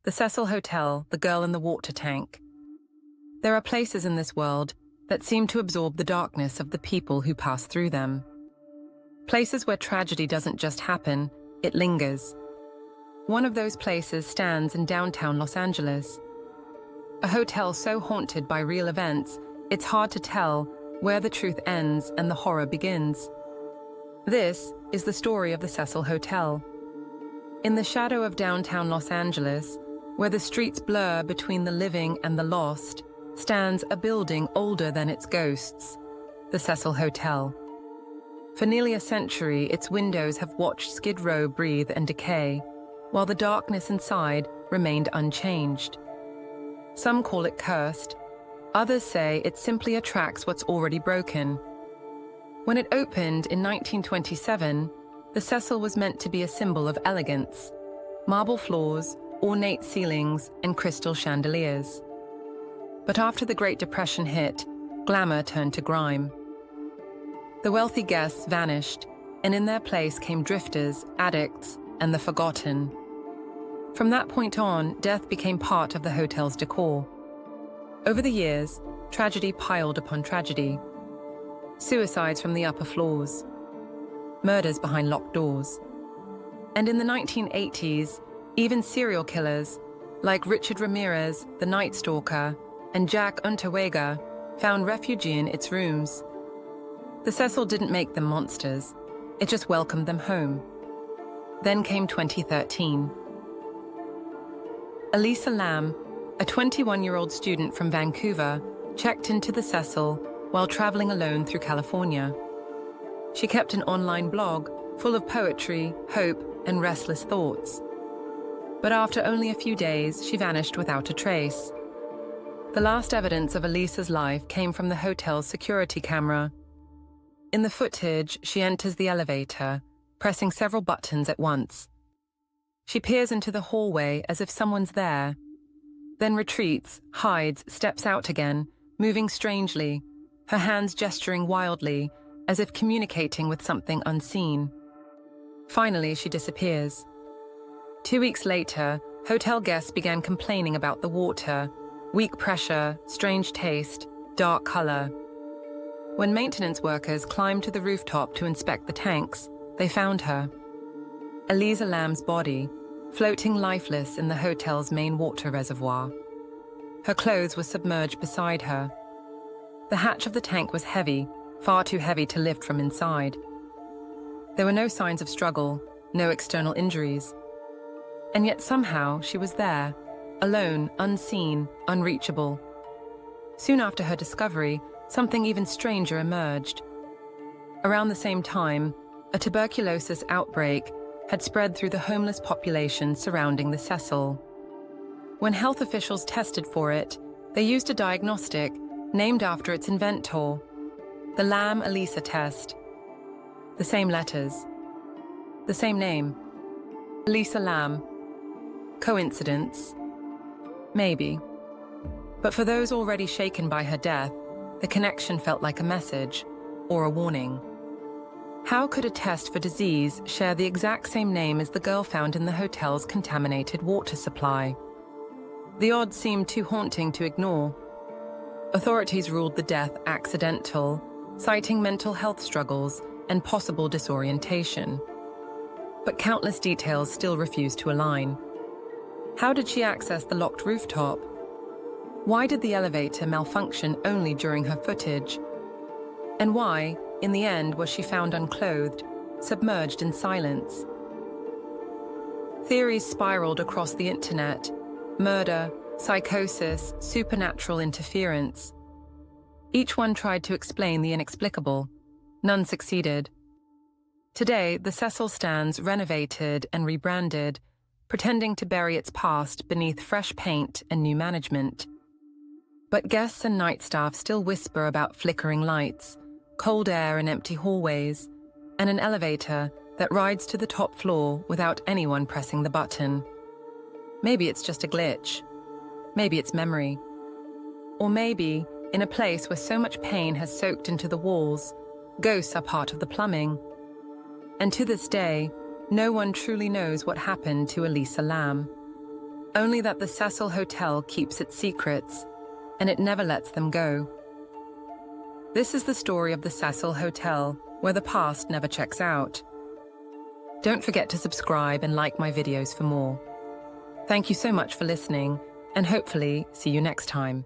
The Cecil Hotel, the girl in the water tank. There are places in this world that seem to absorb the darkness of the people who pass through them. Places where tragedy doesn't just happen, it lingers. One of those places stands in downtown Los Angeles. A hotel so haunted by real events, it's hard to tell where the truth ends and the horror begins. This is the story of the Cecil Hotel. In the shadow of downtown Los Angeles, where the streets blur between the living and the lost, stands a building older than its ghosts, the Cecil Hotel. For nearly a century, its windows have watched Skid Row breathe and decay, while the darkness inside remained unchanged. Some call it cursed. Others say it simply attracts what's already broken. When it opened in 1927, the Cecil was meant to be a symbol of elegance: marble floors, ornate ceilings, and crystal chandeliers. But after the Great Depression hit, glamour turned to grime. The wealthy guests vanished, and in their place came drifters, addicts, and the forgotten. From that point on, death became part of the hotel's decor. Over the years, tragedy piled upon tragedy. Suicides from the upper floors. Murders behind locked doors. And in the 1980s, even serial killers, like Richard Ramirez, the Night Stalker, and Jack Unterweger, found refuge in its rooms. The Cecil didn't make them monsters. It just welcomed them home. Then came 2013. Elisa Lam, a 21-year-old student from Vancouver, checked into the Cecil while traveling alone through California. She kept an online blog full of poetry, hope, and restless thoughts. But after only a few days, she vanished without a trace. The last evidence of Elisa's life came from the hotel's security camera. In the footage, she enters the elevator, pressing several buttons at once. She peers into the hallway as if someone's there, then retreats, hides, steps out again, moving strangely, her hands gesturing wildly, as if communicating with something unseen. Finally, she disappears. 2 weeks later, hotel guests began complaining about the water: weak pressure, strange taste, dark color. When maintenance workers climbed to the rooftop to inspect the tanks, they found her. Elisa Lam's body, floating lifeless in the hotel's main water reservoir. Her clothes were submerged beside her. The hatch of the tank was heavy, far too heavy to lift from inside. There were no signs of struggle, no external injuries. And yet somehow she was there, alone, unseen, unreachable. Soon after her discovery, something even stranger emerged. Around the same time, a tuberculosis outbreak had spread through the homeless population surrounding the Cecil. When health officials tested for it, they used a diagnostic named after its inventor, the Lam-Elisa test. The same letters. The same name. Elisa Lam. Coincidence? Maybe. But for those already shaken by her death, the connection felt like a message, or a warning. How could a test for disease share the exact same name as the girl found in the hotel's contaminated water supply? The odds seemed too haunting to ignore. Authorities ruled the death accidental, citing mental health struggles and possible disorientation. But countless details still refused to align. How did she access the locked rooftop? Why did the elevator malfunction only during her footage? And why, in the end, was she found unclothed, submerged in silence? Theories spiraled across the internet: murder, psychosis, supernatural interference. Each one tried to explain the inexplicable. None succeeded. Today, the Cecil stands renovated and rebranded, pretending to bury its past beneath fresh paint and new management. But guests and night staff still whisper about flickering lights, cold air in empty hallways, and an elevator that rides to the top floor without anyone pressing the button. Maybe it's just a glitch. Maybe it's memory. Or maybe, in a place where so much pain has soaked into the walls, ghosts are part of the plumbing. And to this day, no one truly knows what happened to Elisa Lam. only that the Cecil Hotel keeps its secrets, and it never lets them go. This is the story of the Cecil Hotel, where the past never checks out. Don't forget to subscribe and like my videos for more. Thank you so much for listening, and hopefully see you next time.